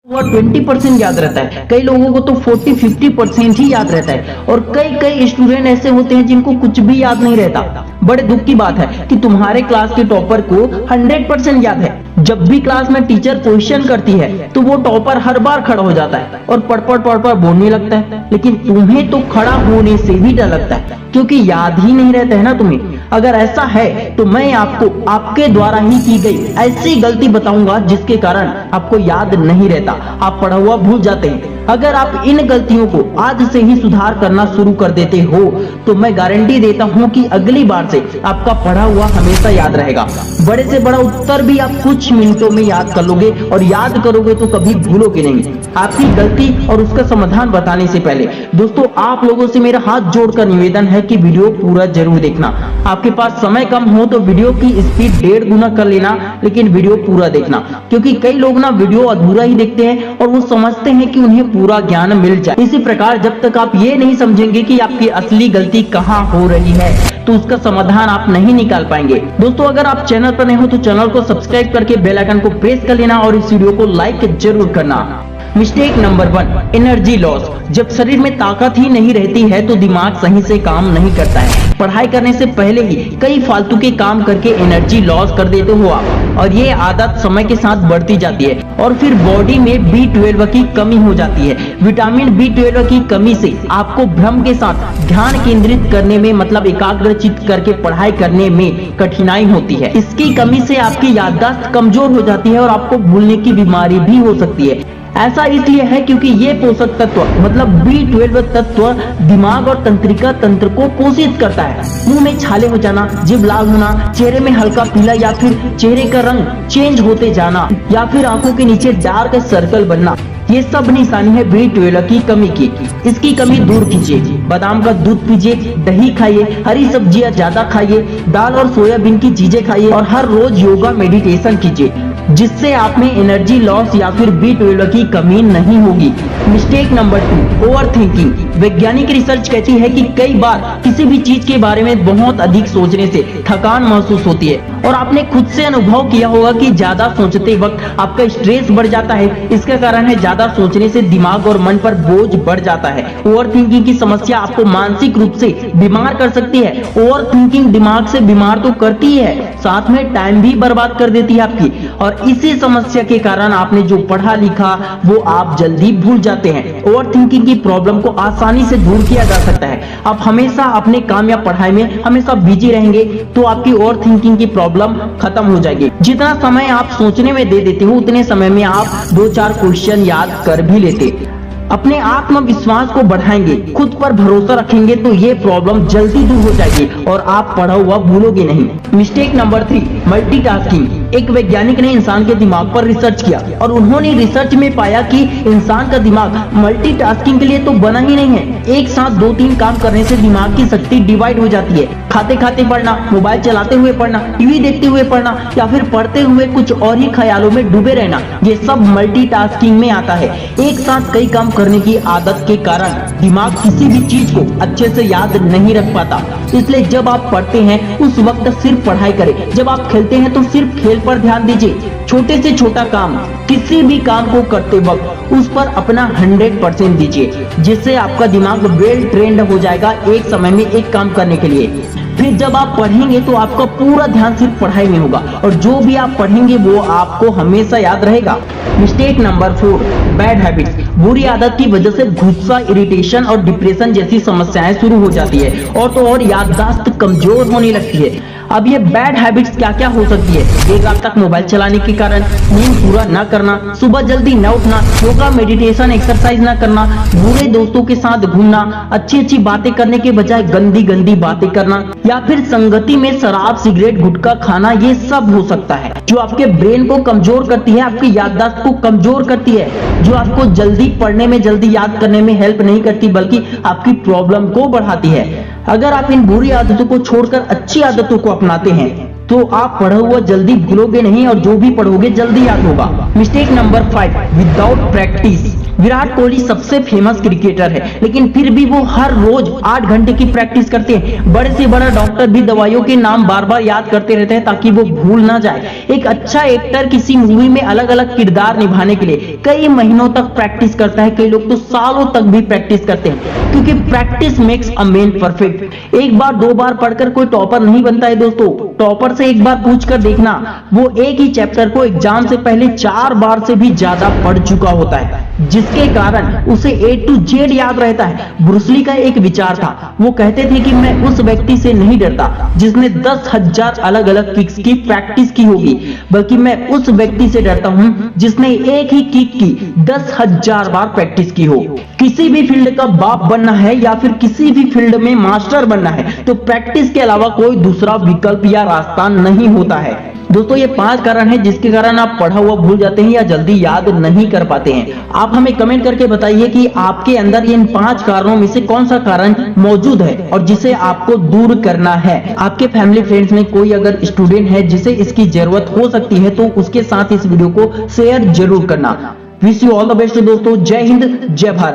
वो 20% याद रहता है, कई लोगों को तो 40-50% ही याद रहता है और कई स्टूडेंट ऐसे होते हैं जिनको कुछ भी याद नहीं रहता। बड़े दुख की बात है कि तुम्हारे क्लास के टॉपर को 100% याद है। जब भी क्लास में टीचर क्वेश्चन करती है तो वो टॉपर हर बार खड़ा हो जाता है और पढ़ बोलने लगता है, लेकिन तुम्हें तो खड़ा होने से भी डर लगता है क्योंकि याद ही नहीं रहता है ना तुम्हें। अगर ऐसा है तो मैं आपको आपके द्वारा ही की गई ऐसी गलती बताऊंगा जिसके कारण आपको याद नहीं रहता, आप पढ़ा हुआ भूल जाते हैं। अगर आप इन गलतियों को आज से ही सुधार करना शुरू कर देते हो तो मैं गारंटी देता हूं कि अगली बार से आपका पढ़ा हुआ हमेशा याद रहेगा। बड़े से बड़ा उत्तर भी आप कुछ मिनटों में याद कर लोगे और याद करोगे तो कभी भूलोगे नहीं। आपकी गलती और उसका समाधान बताने से पहले दोस्तों आप लोगों से मेरा हाथ जोड़कर निवेदन है कि वीडियो पूरा जरूर देखना। आपके पास समय कम हो तो वीडियो की स्पीड 1.5 गुना कर लेना, लेकिन वीडियो पूरा देखना, क्योंकि कई लोग ना वीडियो अधूरा ही देखते हैं और वो समझते हैं कि उन्हें पूरा ज्ञान मिल जाए। इसी प्रकार जब तक आप ये नहीं समझेंगे कि आपकी असली गलती कहाँ हो रही है तो उसका समाधान आप नहीं निकाल पाएंगे। दोस्तों अगर आप चैनल पर नए हो तो चैनल को सब्सक्राइब करके बेल आइकन को प्रेस कर लेना और इस वीडियो को लाइक जरूर करना। Mistake number 1, energy loss. जब शरीर में ताकत ही नहीं रहती है तो दिमाग सही से काम नहीं करता है। पढ़ाई करने से पहले ही कई फालतू के काम करके एनर्जी लॉस कर देते हो आप, और ये आदत समय के साथ बढ़ती जाती है और फिर बॉडी में B12 की कमी हो जाती है। विटामिन B12 की कमी से आपको भ्रम के साथ ध्यान केंद्रित करने में मतलब एकाग्रचित्त करके पढ़ाई करने में कठिनाई होती है। इसकी कमी से आपकी याददाश्त कमजोर हो जाती है और आपको भूलने की बीमारी भी हो सकती है। ऐसा इसलिए है क्योंकि ये पोषक तत्व मतलब B12 तत्व दिमाग और तंत्रिका तंत्र को पोषित करता है। मुंह में छाले हो जाना, जीभ लाल होना, चेहरे में हल्का पीला या फिर चेहरे का रंग चेंज होते जाना या फिर आंखों के नीचे डार्क सर्कल बनना, ये सब निशानी है B12 की कमी की। इसकी कमी दूर कीजिए, बादाम का दूध पीजिए, दही खाइए, हरी सब्जियां ज्यादा खाइए, दाल और सोयाबीन की चीजें खाइए और हर रोज योगा मेडिटेशन कीजिए, जिससे आप में एनर्जी लॉस या फिर B12 की कमी नहीं होगी। Mistake number 2, over thinking. वैज्ञानिक रिसर्च कहती है कि कई बार किसी भी चीज के बारे में बहुत अधिक सोचने से थकान महसूस होती है और आपने खुद से अनुभव किया होगा कि ज्यादा सोचते वक्त आपका स्ट्रेस बढ़ जाता है। इसका कारण है ज्यादा सोचने से दिमाग और मन पर बोझ बढ़ जाता है। ओवर थिंकिंग की समस्या आपको मानसिक रूप से बीमार कर सकती है। ओवर थिंकिंग दिमाग से बीमार तो करती है, साथ में टाइम भी बर्बाद कर देती है आपकी, और इसी समस्या के कारण आपने जो पढ़ा लिखा वो आप जल्दी भूल जाते हैं। ओवर थिंकिंग की प्रॉब्लम को आसानी से दूर किया जा सकता है। आप हमेशा अपने काम या पढ़ाई में हमेशा बिजी रहेंगे तो आपकी ओवर थिंकिंग की प्रॉब्लम खत्म हो जाएगी। जितना समय आप सोचने में दे देते हो उतने समय में आप 2-4 क्वेश्चन याद कर भी लेते। अपने आत्मविश्वास को बढ़ाएंगे, खुद पर भरोसा रखेंगे तो ये प्रॉब्लम जल्दी दूर हो जाएगी और आप पढ़ा हुआ भूलोगे नहीं। Mistake number 3, multitasking. एक वैज्ञानिक ने इंसान के दिमाग पर रिसर्च किया और उन्होंने रिसर्च में पाया कि इंसान का दिमाग मल्टीटास्किंग के लिए तो बना ही नहीं है। एक साथ 2-3 काम करने से दिमाग की शक्ति डिवाइड हो जाती है। खाते खाते पढ़ना, मोबाइल चलाते हुए पढ़ना, टीवी देखते हुए पढ़ना या फिर पढ़ते हुए कुछ और ही ख्यालों में डूबे रहना, ये सब मल्टीटास्किंग में आता है। एक साथ कई काम करने की आदत के कारण दिमाग किसी भी चीज को अच्छे से याद नहीं रख पाता। इसलिए जब आप पढ़ते हैं उस वक्त सिर्फ पढ़ाई करें, जब आप खेलते हैं तो सिर्फ खेल पर ध्यान दीजिए। छोटे से छोटा काम, किसी भी काम को करते वक्त उस पर अपना 100% दीजिए, जिससे आपका दिमाग वेल ट्रेंड हो जाएगा एक समय में एक काम करने के लिए। फिर जब आप पढ़ेंगे तो आपका पूरा ध्यान सिर्फ पढ़ाई में होगा और जो भी आप पढ़ेंगे वो आपको हमेशा याद रहेगा। Mistake number 4, bad habits. बुरी आदत की वजह से गुस्सा, इरिटेशन और डिप्रेशन जैसी समस्याएं शुरू हो जाती है और तो और याददाश्त कमजोर होने लगती है। अब ये बैड हैबिट्स क्या क्या हो सकती है? देर रात तक मोबाइल चलाने के कारण, नींद पूरा न करना, सुबह जल्दी न उठना, योगा मेडिटेशन एक्सरसाइज न करना, बुरे दोस्तों के साथ घूमना, अच्छी बातें करने के बजाय गंदी बातें करना, या फिर संगति में शराब, सिगरेट, गुटखा खाना, ये सब हो सकता है जो आपके ब्रेन को कमजोर करती है, आपकी याददाश्त को कमजोर करती है, जो आपको जल्दी पढ़ने में, जल्दी याद करने में हेल्प नहीं करती बल्कि आपकी प्रॉब्लम को बढ़ाती है। अगर आप इन बुरी आदतों को छोड़कर अच्छी आदतों को अपनाते हैं तो आप पढ़ा हुआ जल्दी भूलोगे नहीं और जो भी पढ़ोगे जल्दी याद होगा। Mistake number 5, without practice. Virat Kohli सबसे फेमस क्रिकेटर है, लेकिन फिर भी वो हर रोज 8 घंटे की प्रैक्टिस करते हैं। बड़े से बड़ा डॉक्टर भी दवाइयों के नाम बार बार याद करते रहते हैं ताकि वो भूल ना जाए। एक अच्छा एक्टर किसी मूवी में अलग अलग किरदार निभाने के लिए कई महीनों तक प्रैक्टिस करता है, कई लोग तो सालों तक भी प्रैक्टिस करते हैं, क्योंकि practice makes a man perfect. एक बार दो बार पढ़कर कोई टॉपर नहीं बनता है दोस्तों। टॉपर से एक बार पूछकर देखना, वो एक ही चैप्टर को एग्जाम से पहले 4 बार से भी ज्यादा पढ़ चुका होता है, जिसके कारण उसे A to Z याद रहता है। ब्रूस ली का एक विचार था, वो कहते थे कि मैं उस व्यक्ति से नहीं डरता जिसने 10,000 अलग अलग किक्स की प्रैक्टिस की होगी, बल्कि मैं उस व्यक्ति से डरता हूं जिसने एक ही किक की 10,000 बार प्रैक्टिस की हो। किसी भी फील्ड का बाप बनना है या फिर किसी भी फील्ड में मास्टर बनना है तो प्रैक्टिस के अलावा कोई दूसरा विकल्प या रास्ता नहीं होता है। दोस्तों ये 5 कारण हैं जिसके कारण आप पढ़ा हुआ भूल जाते हैं या जल्दी याद नहीं कर पाते हैं। आप हमें कमेंट करके बताइए कि आपके अंदर इन 5 कारणों में से कौन सा कारण मौजूद है और जिसे आपको दूर करना है। आपके फैमिली फ्रेंड्स में कोई अगर स्टूडेंट है जिसे इसकी जरूरत हो सकती है तो उसके साथ इस वीडियो को शेयर जरूर करना। Wish you all the best दोस्तों। जय हिंद, जय भारत।